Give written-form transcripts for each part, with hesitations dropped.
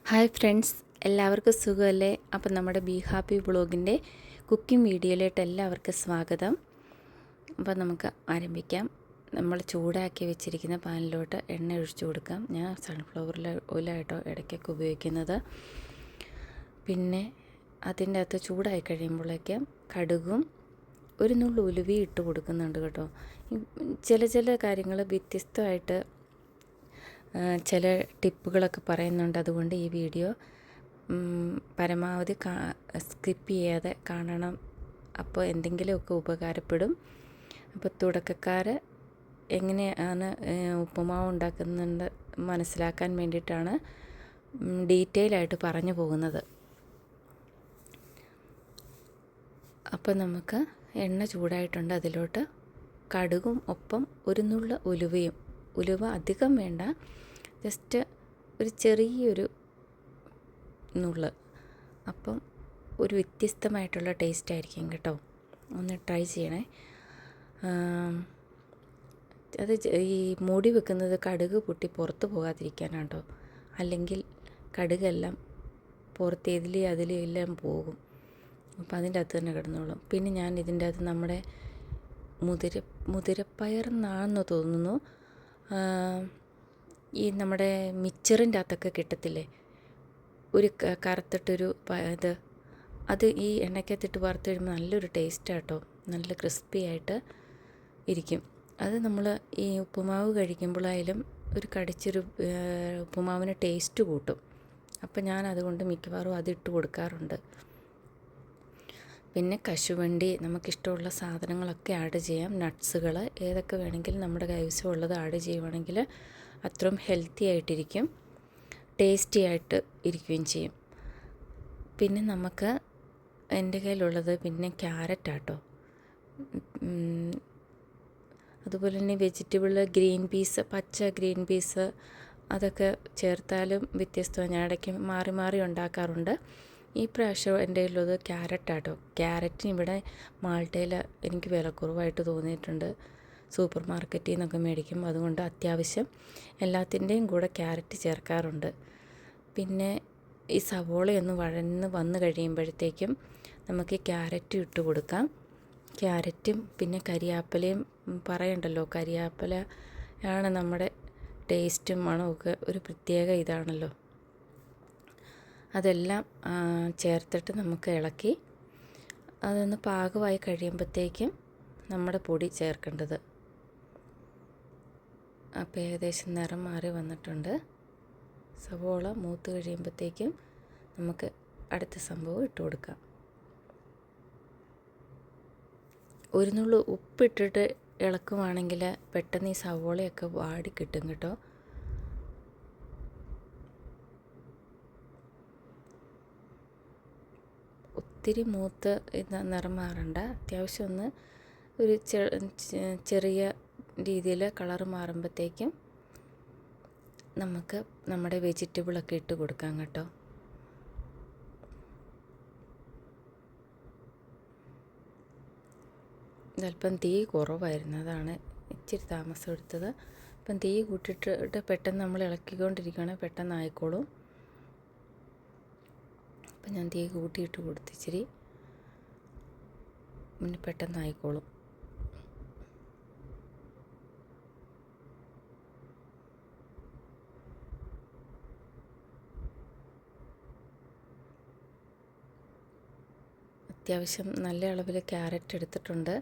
Hi friends, എല്ലാവർക്കും സുഖമല്ലേ? അപ്പം നമ്മുടെ ബി ഹാപ്പി വ്ളോഗിൻ്റെ കുക്കിംഗ് വീഡിയോയിലോട്ട് എല്ലാവർക്കും സ്വാഗതം. അപ്പം നമുക്ക് ആരംഭിക്കാം. നമ്മൾ ചൂടാക്കി വെച്ചിരിക്കുന്ന പാനിലോട്ട് എണ്ണ ഒഴിച്ചു കൊടുക്കാം. ഞാൻ സൺഫ്ലവർ ഓയിലായിട്ടോ ഇടയ്ക്കൊക്കെ ഉപയോഗിക്കുന്നത്. പിന്നെ അതിൻ്റെ അകത്ത് ചൂടായി കഴിയുമ്പോഴേക്കും കടുകും ഒരു നുള്ളു ഉലുവയും ഇട്ട് കൊടുക്കുന്നുണ്ട് കേട്ടോ. ചില കാര്യങ്ങൾ വ്യത്യസ്തമായിട്ട് ചില ടിപ്പുകളൊക്കെ പറയുന്നുണ്ട്. അതുകൊണ്ട് ഈ വീഡിയോ പരമാവധി സ്കിപ്പ് ചെയ്യാതെ കാണണം. അപ്പോൾ എന്തെങ്കിലുമൊക്കെ ഉപകാരപ്പെടും. അപ്പോൾ തുടക്കക്കാർ എങ്ങനെയാണ് ഉപ്പുമാവ് ഉണ്ടാക്കുന്നുണ്ട് മനസ്സിലാക്കാൻ വേണ്ടിയിട്ടാണ് ഡീറ്റെയിൽ ആയിട്ട് പറഞ്ഞു പോകുന്നത്. അപ്പോൾ നമുക്ക് എണ്ണ ചൂടായിട്ടുണ്ട്. അതിലോട്ട് കടുകും ഒപ്പം ഒരു നുള്ള ഉലുവയും. ഉലുവ അധികം വേണ്ട, ജസ്റ്റ് ഒരു ചെറിയൊരു നുള്ള്. അപ്പം ഒരു വ്യത്യസ്തമായിട്ടുള്ള ടേസ്റ്റ് ആയിരിക്കും കേട്ടോ. ഒന്ന് ട്രൈ ചെയ്യണേ. അത് ഈ മൂടി വെക്കുന്നത് കടുക് പൊട്ടി പുറത്ത് പോകാതിരിക്കാനാണ് കേട്ടോ. അല്ലെങ്കിൽ കടുകെല്ലാം പുറത്ത് അതിലും എല്ലാം പോകും. അപ്പോൾ അതിൻ്റെ അകത്ത് തന്നെ കിടന്നോളും. പിന്നെ ഞാൻ ഇതിൻ്റെ അകത്ത് നമ്മുടെ മുതിരപ്പയർ എന്നാണെന്ന് തോന്നുന്നു, ഈ നമ്മുടെ മിച്ചറിൻ്റെ അകത്തൊക്കെ കിട്ടത്തില്ലേ, ഒരു കറുത്തിട്ടൊരു അത് ഈ എണ്ണയ്ക്കകത്തിട്ട് വറുത്ത് കഴിയുമ്പോൾ നല്ലൊരു ടേസ്റ്റാണ് കേട്ടോ. നല്ല ക്രിസ്പി ആയിട്ട് ഇരിക്കും. അത് നമ്മൾ ഈ ഉപ്പുമാവ് കഴിക്കുമ്പോഴായാലും ഒരു കടിച്ചൊരു ഉപ്പുമാവിന് ടേസ്റ്റ് കൂട്ടും. അപ്പം ഞാൻ അതുകൊണ്ട് മിക്കവാറും അതിട്ട് കൊടുക്കാറുണ്ട്. പിന്നെ കശുവണ്ടി, നമുക്കിഷ്ടമുള്ള സാധനങ്ങളൊക്കെ ആഡ് ചെയ്യാം. നട്ട്സുകൾ ഏതൊക്കെ വേണമെങ്കിലും നമ്മുടെ കൈവശമുള്ളത് ആഡ് ചെയ്യുവാണെങ്കിൽ അത്രയും ഹെൽത്തി ആയിട്ടിരിക്കും, ടേസ്റ്റി ആയിട്ട് ഇരിക്കുകയും ചെയ്യും. പിന്നെ നമുക്ക് എൻ്റെ കയ്യിലുള്ളത് പിന്നെ ക്യാരറ്റാട്ടോ. അതുപോലെ തന്നെ വെജിറ്റബിൾ ഗ്രീൻ പീസ്, പച്ച ഗ്രീൻ പീസ് അതൊക്കെ ചേർത്താലും വ്യത്യസ്തമാണ്. ഞാൻ ഇടയ്ക്ക് മാറി മാറി ഉണ്ടാക്കാറുണ്ട്. ഈ പ്രാവശ്യം എൻ്റെ കയ്യിലുള്ളത് ക്യാരറ്റാട്ടോ. ക്യാരറ്റിന് ഇവിടെ മാൾട്ടയിൽ എനിക്ക് വിലക്കുറവായിട്ട് തോന്നിയിട്ടുണ്ട്. സൂപ്പർ മാർക്കറ്റിൽ നിന്നൊക്കെ മേടിക്കും. അതുകൊണ്ട് അത്യാവശ്യം എല്ലാത്തിൻ്റെയും കൂടെ ക്യാരറ്റ് ചേർക്കാറുണ്ട്. പിന്നെ ഈ സവോളയൊന്ന് വഴന്ന് വന്ന് കഴിയുമ്പോഴത്തേക്കും നമുക്ക് ക്യാരറ്റ് ഇട്ട് കൊടുക്കാം. ക്യാരറ്റും പിന്നെ കരിയാപ്പലയും പറയണ്ടല്ലോ, കരിയാപ്പല ആണ് നമ്മുടെ ടേസ്റ്റും മണമൊക്കെ ഒരു പ്രത്യേക ഇതാണല്ലോ. അതെല്ലാം ചേർത്തിട്ട് നമുക്ക് ഇളക്കി അതൊന്ന് പാകമായി കഴിയുമ്പോഴത്തേക്കും നമ്മുടെ പൊടി ചേർക്കേണ്ടത്. അപ്പോൾ ഏകദേശം നിറം മാറി വന്നിട്ടുണ്ട്. സവോള മൂത്ത് കഴിയുമ്പോഴത്തേക്കും നമുക്ക് അടുത്ത സംഭവം ഇട്ട് കൊടുക്കാം. ഒരു നുള്ളു ഉപ്പിട്ടിട്ട് ഇളക്കുവാണെങ്കിൽ പെട്ടെന്ന് ഈ സവോളയൊക്കെ വാടി കിട്ടും കേട്ടോ. ഒത്തിരി മൂത്ത് നിറം മാറണ്ട, അത്യാവശ്യം ഒന്ന് ഒരു ചെറിയ രീതിയിൽ കളർ മാറുമ്പോഴത്തേക്കും നമുക്ക് നമ്മുടെ വെജിറ്റബിളൊക്കെ ഇട്ട് കൊടുക്കാം കേട്ടോ. ഇതല്പം തീ കുറവായിരുന്നു, അതാണ് ഇച്ചിരി താമസം എടുത്തത്. അപ്പം തീ കൂട്ടിയിട്ട് പെട്ടെന്ന് നമ്മൾ ഇളക്കിക്കൊണ്ടിരിക്കുകയാണെങ്കിൽ പെട്ടെന്ന് ആയിക്കോളും. അപ്പം ഞാൻ തീ കൂട്ടിയിട്ട് കൊടുത്തിച്ചിരി, പിന്നെ പെട്ടെന്ന് ആയിക്കോളും. അത്യാവശ്യം നല്ല അളവിൽ ക്യാരറ്റ് എടുത്തിട്ടുണ്ട്.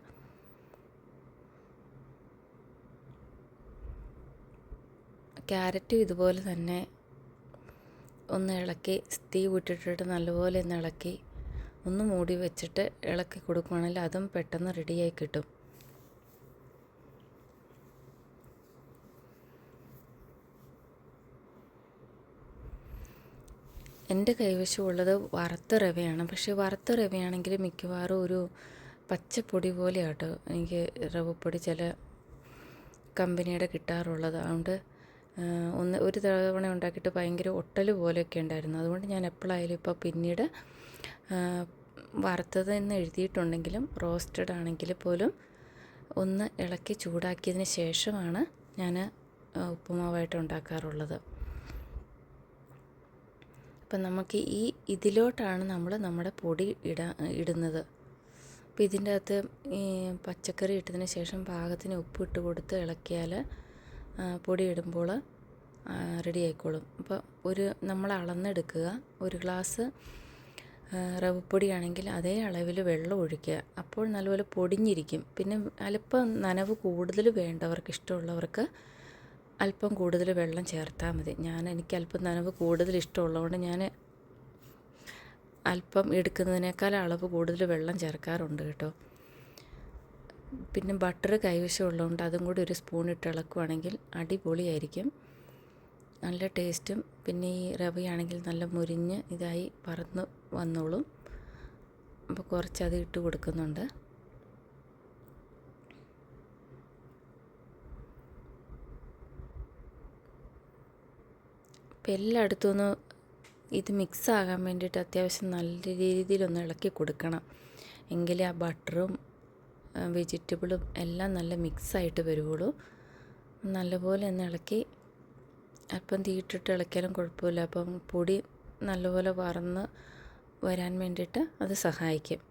ക്യാരറ്റ് ഇതുപോലെ തന്നെ ഒന്ന് ഇളക്കി, തീ വിട്ടിട്ടിട്ട് നല്ലപോലെ ഒന്ന് ഇളക്കി ഒന്ന് മൂടി വെച്ചിട്ട് ഇളക്കി കൊടുക്കുകയാണെങ്കിൽ അതും പെട്ടെന്ന് റെഡിയായി കിട്ടും. എൻ്റെ കൈവശമുള്ളത് വറുത്ത റവയാണ്. പക്ഷേ വറുത്ത റവയാണെങ്കിൽ മിക്കവാറും ഒരു പച്ചപ്പൊടി പോലെയാട്ടോ എനിക്ക് റവപ്പൊടി ചില കമ്പനിയുടെ കിട്ടാറുള്ളത്. അതുകൊണ്ട് ഒരു തവണ ഉണ്ടാക്കിയിട്ട് ഭയങ്കര ഒട്ടൽ പോലെയൊക്കെ ഉണ്ടായിരുന്നു. അതുകൊണ്ട് ഞാൻ എപ്പോഴായാലും ഇപ്പോൾ പിന്നീട് വറുത്തത് എന്ന് എഴുതിയിട്ടുണ്ടെങ്കിലും റോസ്റ്റഡ് ആണെങ്കിൽ പോലും ഒന്ന് ഇളക്കി ചൂടാക്കിയതിന് ശേഷമാണ് ഞാൻ ഉപ്പുമാവായിട്ട് ഉണ്ടാക്കാറുള്ളത്. അപ്പം നമുക്ക് ഇതിലോട്ടാണ് നമ്മൾ നമ്മുടെ പൊടി ഇടുന്നത്. അപ്പോൾ ഇതിൻ്റെ അകത്ത് ഈ പച്ചക്കറി ഇട്ടതിന് ശേഷം പാകത്തിന് ഉപ്പിട്ട് കൊടുത്ത് ഇളക്കിയാൽ പൊടി ഇടുമ്പോൾ റെഡി ആയിക്കോളും. അപ്പോൾ നമ്മൾ അളന്നെടുക്കുക. 1 ഗ്ലാസ് റവപ്പൊടിയാണെങ്കിൽ അതേ അളവിൽ വെള്ളം ഒഴിക്കുക. അപ്പോൾ നല്ലപോലെ പൊടിഞ്ഞിരിക്കും. പിന്നെ അല്പം നനവ് കൂടുതൽ വേണ്ടവർക്ക്, ഇഷ്ടമുള്ളവർക്ക് അല്പം കൂടുതൽ വെള്ളം ചേർത്താൽ മതി. എനിക്ക് അല്പം നനവ് കൂടുതൽ ഇഷ്ടമുള്ളതുകൊണ്ട് ഞാൻ അല്പം എടുക്കുന്നതിനേക്കാൾ അളവ് കൂടുതൽ വെള്ളം ചേർക്കാറുണ്ട് കേട്ടോ. പിന്നെ ബട്ടർ കൈവശം ഉള്ളതുകൊണ്ട് അതും കൂടി 1 സ്പൂൺ ഇട്ട് ഇളക്കുവാണെങ്കിൽ അടിപൊളിയായിരിക്കും, നല്ല ടേസ്റ്റും. പിന്നെ ഈ റവയാണെങ്കിൽ നല്ല മുരിഞ്ഞ് ഇതായി പറന്ന് വന്നോളും. അപ്പോൾ കുറച്ചത് ഇട്ട് കൊടുക്കുന്നുണ്ട്. അപ്പോൾ എല്ലായിടത്തും ഒന്ന് ഇത് മിക്സ് ആകാൻ വേണ്ടിയിട്ട് അത്യാവശ്യം നല്ല രീതിയിലൊന്ന് ഇളക്കി കൊടുക്കണം. എങ്കിലേ ആ ബട്ടറും വെജിറ്റബിളും എല്ലാം നല്ല മിക്സായിട്ട് വരുള്ളൂ. നല്ലപോലെ ഒന്ന് ഇളക്കി, അപ്പം തീയിട്ടിട്ട് ഇളക്കിയാലും കുഴപ്പമില്ല. അപ്പം പൊടി നല്ലപോലെ വറന്ന് വരാൻ വേണ്ടിയിട്ട് അത് സഹായിക്കും.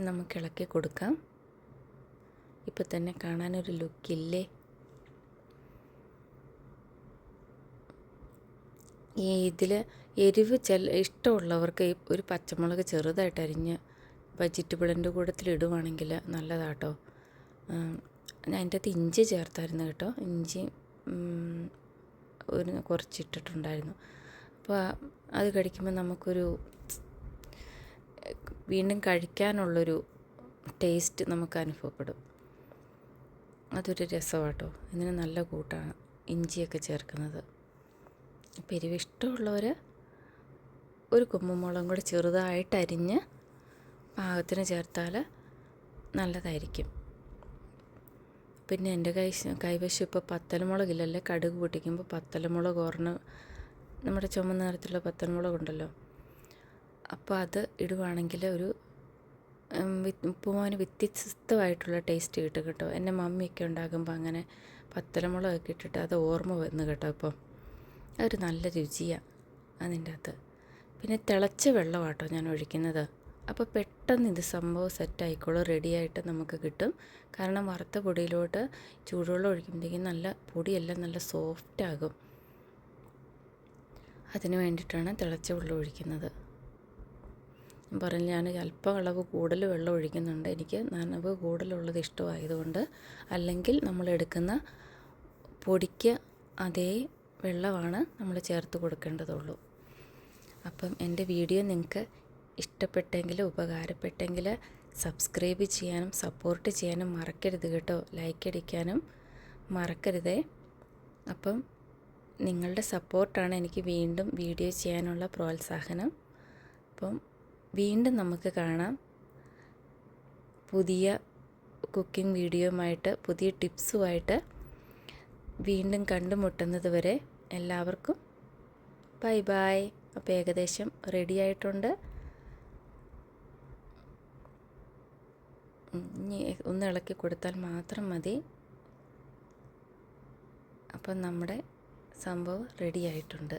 നമുക്ക് ഇളക്കി കൊടുക്കാം. ഇപ്പം തന്നെ കാണാനൊരു ലുക്കില്ലേ? ഇതിൽ എരിവ് ഇഷ്ടമുള്ളവർക്ക് ഒരു പച്ചമുളക് ചെറുതായിട്ട് അരിഞ്ഞ് വെജിറ്റബിളിൻ്റെ കൂട്ടത്തിൽ ഇടുവാണെങ്കിൽ നല്ലതാട്ടോ. ഞാൻ അതിൻ്റെ അകത്ത് ഇഞ്ചി ചേർത്തായിരുന്നു കേട്ടോ. ഇഞ്ചി കുറച്ചിട്ടിട്ടുണ്ടായിരുന്നു. അപ്പോൾ അത് കഴിക്കുമ്പോൾ നമുക്കൊരു വീണ്ടും കഴിക്കാനുള്ളൊരു ടേസ്റ്റ് നമുക്ക് അനുഭവപ്പെടും. അതൊരു രസമാട്ടോ. ഇതിന് നല്ല കൂട്ടാണ് ഇഞ്ചിയൊക്കെ ചേർക്കുന്നത്. അപ്പോൾ എരിവ് ഇഷ്ടമുള്ളവർ 1 കുമ്പുമുളകും കൂടി ചെറുതായിട്ട് അരിഞ്ഞ് പാകത്തിന് ചേർത്താൽ നല്ലതായിരിക്കും. പിന്നെ എൻ്റെ കൈവശം ഇപ്പോൾ പത്തലമുളകില്ലല്ലേ, കടുക് പൊട്ടിക്കുമ്പോൾ പത്തലമുളക് നമ്മുടെ ചുമന്ന നിറത്തിലുള്ള പത്തലമുളകുണ്ടല്ലോ, അപ്പോൾ അത് ഇടുവാണെങ്കിൽ ഒരു ഉപ്പുമാവിന് വ്യത്യസ്തമായിട്ടുള്ള ടേസ്റ്റ് കിട്ടും കേട്ടോ. എൻ്റെ മമ്മിയൊക്കെ ഉണ്ടാക്കുമ്പോൾ അങ്ങനെ പത്തലമുളകൊക്കെ ഇട്ടിട്ട് അത് ഓർമ്മ വന്നു കേട്ടോ. ഇപ്പം അതൊരു നല്ല രുചിയാണ് അതിൻ്റെ അകത്ത്. പിന്നെ തിളച്ച വെള്ളമാട്ടോ ഞാൻ ഒഴിക്കുന്നത്. അപ്പോൾ പെട്ടെന്ന് ഇത് സംഭവം സെറ്റായിക്കോളും, റെഡിയായിട്ട് നമുക്ക് കിട്ടും. കാരണം വറുത്ത പൊടിയിലോട്ട് ചൂടുവെള്ളം ഒഴിക്കുമ്പോഴത്തേക്കും നല്ല പൊടിയെല്ലാം നല്ല സോഫ്റ്റാകും. അതിന് വേണ്ടിയിട്ടാണ് തിളച്ച വെള്ളം ഒഴിക്കുന്നത്. ഞാൻ അല്പം അളവ് കൂടുതൽ വെള്ളം ഒഴിക്കുന്നുണ്ട്. എനിക്ക് നനവ് കൂടുതലുള്ളത് ഇഷ്ടമായതുകൊണ്ട്. അല്ലെങ്കിൽ നമ്മളെടുക്കുന്ന പൊടിക്ക് അതേ വെള്ളമാണ് നമ്മൾ ചേർത്ത് കൊടുക്കേണ്ടതുള്ളൂ. അപ്പം എൻ്റെ വീഡിയോ നിങ്ങൾക്ക് ഇഷ്ടപ്പെട്ടെങ്കിൽ, ഉപകാരപ്പെട്ടെങ്കിൽ സബ്സ്ക്രൈബ് ചെയ്യാനും സപ്പോർട്ട് ചെയ്യാനും മറക്കരുത് കേട്ടോ. ലൈക്ക് അടിക്കാനും മറക്കരുതേ. അപ്പം നിങ്ങളുടെ സപ്പോർട്ടാണ് എനിക്ക് വീണ്ടും വീഡിയോ ചെയ്യാനുള്ള പ്രോത്സാഹനം. അപ്പം വീണ്ടും നമുക്ക് കാണാം പുതിയ കുക്കിംഗ് വീഡിയോയുമായിട്ട്, പുതിയ ടിപ്സുമായിട്ട് വീണ്ടും കണ്ടുമുട്ടുന്നത് വരെ എല്ലാവർക്കും ബൈ ബൈ. അപ്പോൾ ഏകദേശം റെഡി ആയിട്ടുണ്ട്. ഇനി ഒന്ന് ഇളക്കി കൊടുത്താൽ മാത്രം മതി. അപ്പം നമ്മുടെ സംഭവം റെഡി ആയിട്ടുണ്ട്.